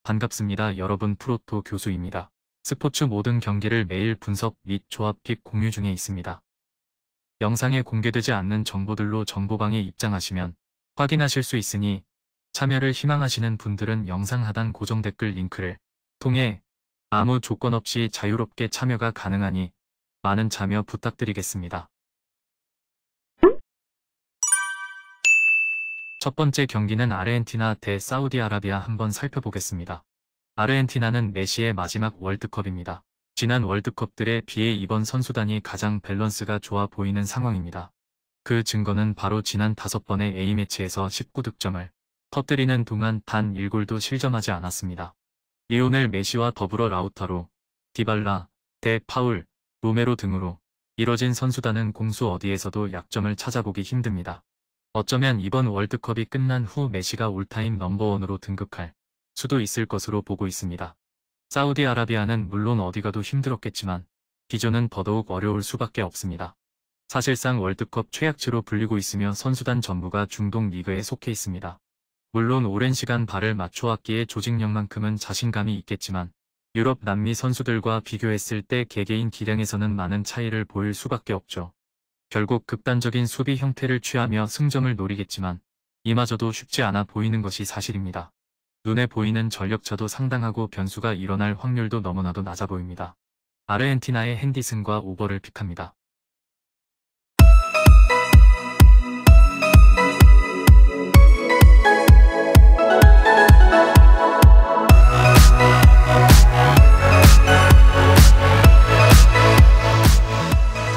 반갑습니다. 여러분 프로토 교수입니다. 스포츠 모든 경기를 매일 분석 및 조합픽 공유 중에 있습니다. 영상에 공개되지 않는 정보들로 정보방에 입장하시면 확인하실 수 있으니 참여를 희망하시는 분들은 영상 하단 고정 댓글 링크를 통해 아무 조건 없이 자유롭게 참여가 가능하니 많은 참여 부탁드리겠습니다. 첫 번째 경기는 아르헨티나 대 사우디아라비아 한번 살펴보겠습니다. 아르헨티나는 메시의 마지막 월드컵입니다. 지난 월드컵들에 비해 이번 선수단이 가장 밸런스가 좋아 보이는 상황입니다. 그 증거는 바로 지난 5번의 A매치에서 19득점을 터뜨리는 동안 단 1골도 실점하지 않았습니다. 리오넬 메시와 더불어 라우타로, 디발라, 데 파울, 로메로 등으로 이뤄진 선수단은 공수 어디에서도 약점을 찾아보기 힘듭니다. 어쩌면 이번 월드컵이 끝난 후 메시가 올타임 넘버원으로 등극할 수도 있을 것으로 보고 있습니다. 사우디아라비아는 물론 어디 가도 힘들었겠지만 비전은 더더욱 어려울 수밖에 없습니다. 사실상 월드컵 최약체로 불리고 있으며 선수단 전부가 중동 리그에 속해 있습니다. 물론 오랜 시간 발을 맞춰왔기에 조직력만큼은 자신감이 있겠지만 유럽 남미 선수들과 비교했을 때 개개인 기량에서는 많은 차이를 보일 수밖에 없죠. 결국 극단적인 수비 형태를 취하며 승점을 노리겠지만 이마저도 쉽지 않아 보이는 것이 사실입니다. 눈에 보이는 전력차도 상당하고 변수가 일어날 확률도 너무나도 낮아 보입니다. 아르헨티나의 핸디슨과 오버를 픽합니다.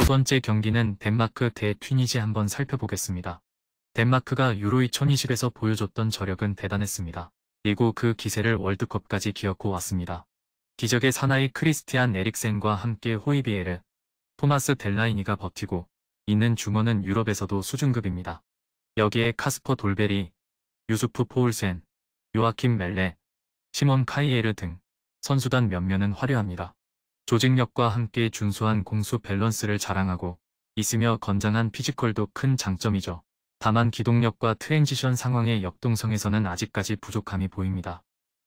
두 번째 경기는 덴마크 대 튀니지 한번 살펴보겠습니다. 덴마크가 유로 2020에서 보여줬던 저력은 대단했습니다. 그리고 그 기세를 월드컵까지 기어코 왔습니다. 기적의 사나이 크리스티안 에릭센과 함께 호이비에르, 토마스 델라이니가 버티고 있는 중원은 유럽에서도 수준급입니다. 여기에 카스퍼 돌베리, 유수프 포울센, 요아킴 멜레, 시몬 카이에르 등 선수단 면면은 화려합니다. 조직력과 함께 준수한 공수 밸런스를 자랑하고 있으며 건장한 피지컬도 큰 장점이죠. 다만 기동력과 트랜지션 상황의 역동성에서는 아직까지 부족함이 보입니다.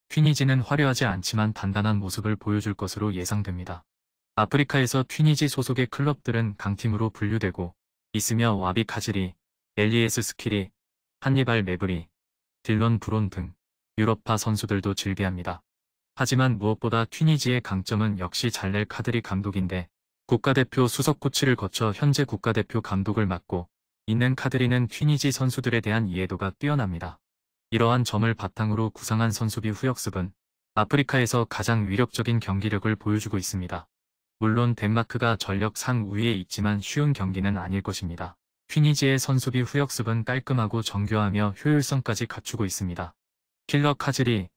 튀니지는 화려하지 않지만 단단한 모습을 보여줄 것으로 예상됩니다. 아프리카에서 튀니지 소속의 클럽들은 강팀으로 분류되고 있으며 와비 카즈리, 엘리에스 스키리, 한니발 메브리, 딜런 브론 등 유럽파 선수들도 즐비합니다. 하지만 무엇보다 튀니지의 강점은 역시 잘렐 카드리 감독인데 국가대표 수석 코치를 거쳐 현재 국가대표 감독을 맡고 있는 카드리는 튀니지 선수들에 대한 이해도가 뛰어납니다. 이러한 점을 바탕으로 구상한 선수비 후역습은 아프리카에서 가장 위력적인 경기력을 보여주고 있습니다. 물론 덴마크가 전력 상위에 있지만 쉬운 경기는 아닐 것입니다. 튀니지의 선수비 후역습은 깔끔하고 정교하며 효율성까지 갖추고 있습니다. 킬러 카즈리,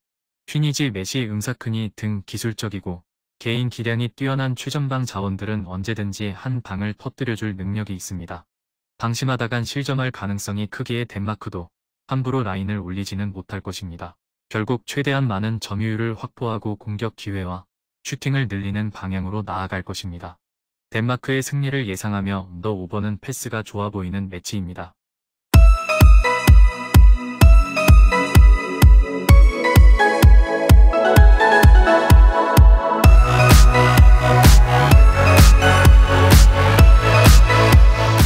튀니지 메시 음사크니 등 기술적이고 개인 기량이 뛰어난 최전방 자원들은 언제든지 한 방을 터뜨려줄 능력이 있습니다. 방심하다간 실점할 가능성이 크기에 덴마크도 함부로 라인을 올리지는 못할 것입니다. 결국 최대한 많은 점유율을 확보하고 공격 기회와 슈팅을 늘리는 방향으로 나아갈 것입니다. 덴마크의 승리를 예상하며 더 오버는 패스가 좋아 보이는 매치입니다.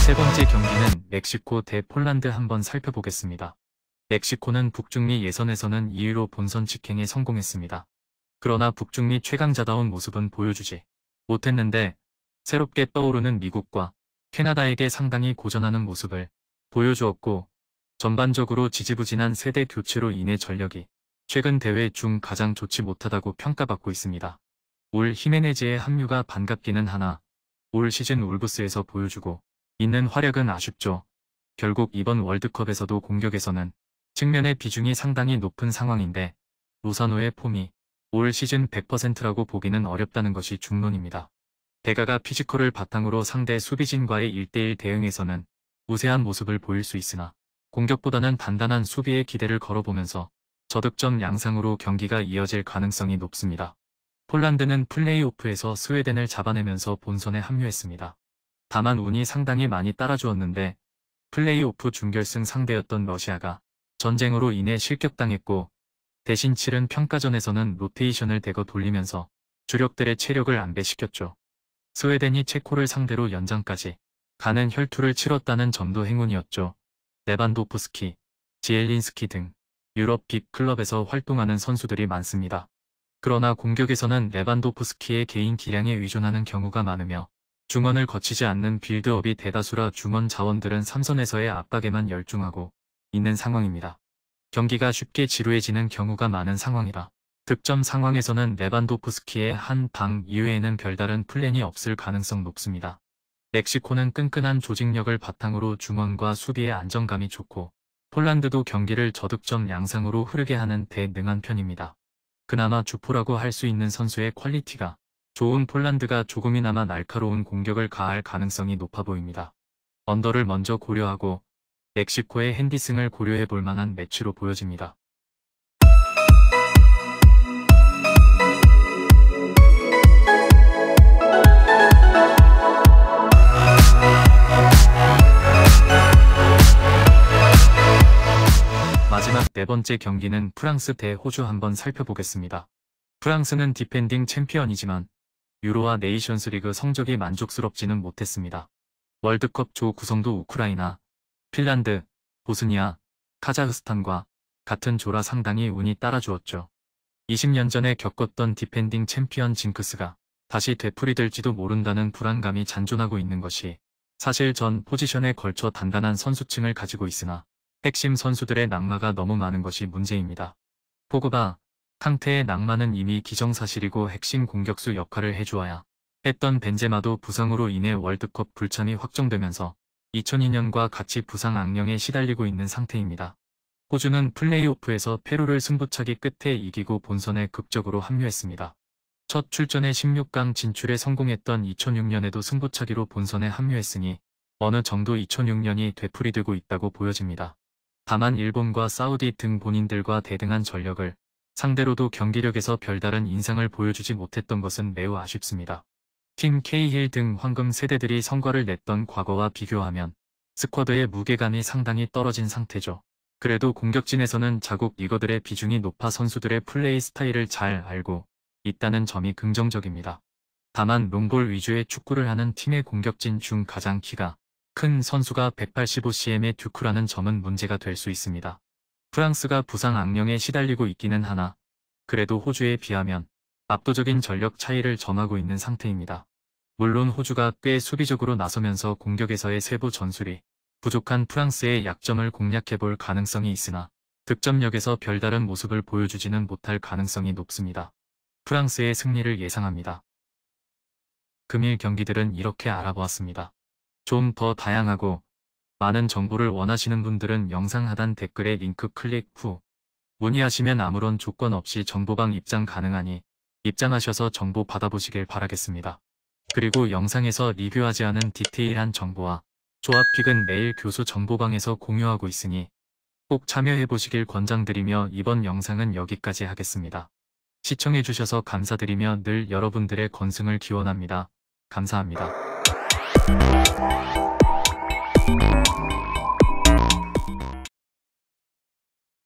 세 번째 경기는 멕시코 대 폴란드 한번 살펴보겠습니다. 멕시코는 북중미 예선에서는 2위로 본선 직행에 성공했습니다. 그러나 북중미 최강자다운 모습은 보여주지 못했는데 새롭게 떠오르는 미국과 캐나다에게 상당히 고전하는 모습을 보여주었고 전반적으로 지지부진한 세대 교체로 인해 전력이 최근 대회 중 가장 좋지 못하다고 평가받고 있습니다. 올 히메네즈의 합류가 반갑기는 하나 올 시즌 울브스에서 보여주고 있는 활약은 아쉽죠. 결국 이번 월드컵에서도 공격에서는 측면의 비중이 상당히 높은 상황인데 로사노의 폼이 올 시즌 100%라고 보기는 어렵다는 것이 중론입니다. 대가가 피지컬을 바탕으로 상대 수비진과의 1대1 대응에서는 우세한 모습을 보일 수 있으나 공격보다는 단단한 수비에 기대를 걸어보면서 저득점 양상으로 경기가 이어질 가능성이 높습니다. 폴란드는 플레이오프에서 스웨덴을 잡아내면서 본선에 합류했습니다. 다만 운이 상당히 많이 따라주었는데 플레이오프 준결승 상대였던 러시아가 전쟁으로 인해 실격당했고 대신 치른 평가전에서는 로테이션을 대거 돌리면서 주력들의 체력을 안배시켰죠. 스웨덴이 체코를 상대로 연장까지 가는 혈투를 치렀다는 점도 행운이었죠. 레반도프스키, 지엘린스키 등 유럽 빅 클럽에서 활동하는 선수들이 많습니다. 그러나 공격에서는 레반도프스키의 개인 기량에 의존하는 경우가 많으며 중원을 거치지 않는 빌드업이 대다수라 중원 자원들은 삼선에서의 압박에만 열중하고 있는 상황입니다. 경기가 쉽게 지루해지는 경우가 많은 상황이라 득점 상황에서는 레반도프스키의 한 방 이외에는 별다른 플랜이 없을 가능성 높습니다. 멕시코는 끈끈한 조직력을 바탕으로 중원과 수비의 안정감이 좋고 폴란드도 경기를 저득점 양상으로 흐르게 하는 대능한 편입니다. 그나마 주포라고 할 수 있는 선수의 퀄리티가 좋은 폴란드가 조금이나마 날카로운 공격을 가할 가능성이 높아 보입니다. 언더를 먼저 고려하고 멕시코의 핸디승을 고려해 볼 만한 매치로 보여집니다. 마지막 네 번째 경기는 프랑스 대 호주 한번 살펴보겠습니다. 프랑스는 디펜딩 챔피언이지만 유로와 네이션스 리그 성적이 만족스럽지는 못했습니다. 월드컵 조 구성도 우크라이나, 핀란드, 보스니아, 카자흐스탄과 같은 조라 상당히 운이 따라주었죠. 20년 전에 겪었던 디펜딩 챔피언 징크스가 다시 되풀이될지도 모른다는 불안감이 잔존하고 있는 것이 사실 전 포지션에 걸쳐 단단한 선수층을 가지고 있으나 핵심 선수들의 낙마가 너무 많은 것이 문제입니다. 포그바, 캉테의 낙마는 이미 기정사실이고 핵심 공격수 역할을 해주어야 했던 벤제마도 부상으로 인해 월드컵 불참이 확정되면서 2002년과 같이 부상 악령에 시달리고 있는 상태입니다. 호주는 플레이오프에서 페루를 승부차기 끝에 이기고 본선에 극적으로 합류했습니다. 첫 출전에 16강 진출에 성공했던 2006년에도 승부차기로 본선에 합류했으니 어느 정도 2006년이 되풀이되고 있다고 보여집니다. 다만 일본과 사우디 등 본인들과 대등한 전력을 상대로도 경기력에서 별다른 인상을 보여주지 못했던 것은 매우 아쉽습니다. 팀 케이힐 등 황금 세대들이 성과를 냈던 과거와 비교하면 스쿼드의 무게감이 상당히 떨어진 상태죠. 그래도 공격진에서는 자국 리거들의 비중이 높아 선수들의 플레이 스타일을 잘 알고 있다는 점이 긍정적입니다. 다만 롱볼 위주의 축구를 하는 팀의 공격진 중 가장 키가 큰 선수가 185cm의 듀크라는 점은 문제가 될 수 있습니다. 프랑스가 부상 악령에 시달리고 있기는 하나 그래도 호주에 비하면 압도적인 전력 차이를 점하고 있는 상태입니다. 물론 호주가 꽤 수비적으로 나서면서 공격에서의 세부 전술이 부족한 프랑스의 약점을 공략해볼 가능성이 있으나 득점력에서 별다른 모습을 보여주지는 못할 가능성이 높습니다. 프랑스의 승리를 예상합니다. 금일 경기들은 이렇게 알아보았습니다. 좀 더 다양하고 많은 정보를 원하시는 분들은 영상 하단 댓글에 링크 클릭 후 문의하시면 아무런 조건 없이 정보방 입장 가능하니 입장하셔서 정보 받아보시길 바라겠습니다. 그리고 영상에서 리뷰하지 않은 디테일한 정보와 조합픽은 매일 교수 정보방에서 공유하고 있으니 꼭 참여해보시길 권장드리며 이번 영상은 여기까지 하겠습니다. 시청해주셔서 감사드리며 늘 여러분들의 건승을 기원합니다. 감사합니다.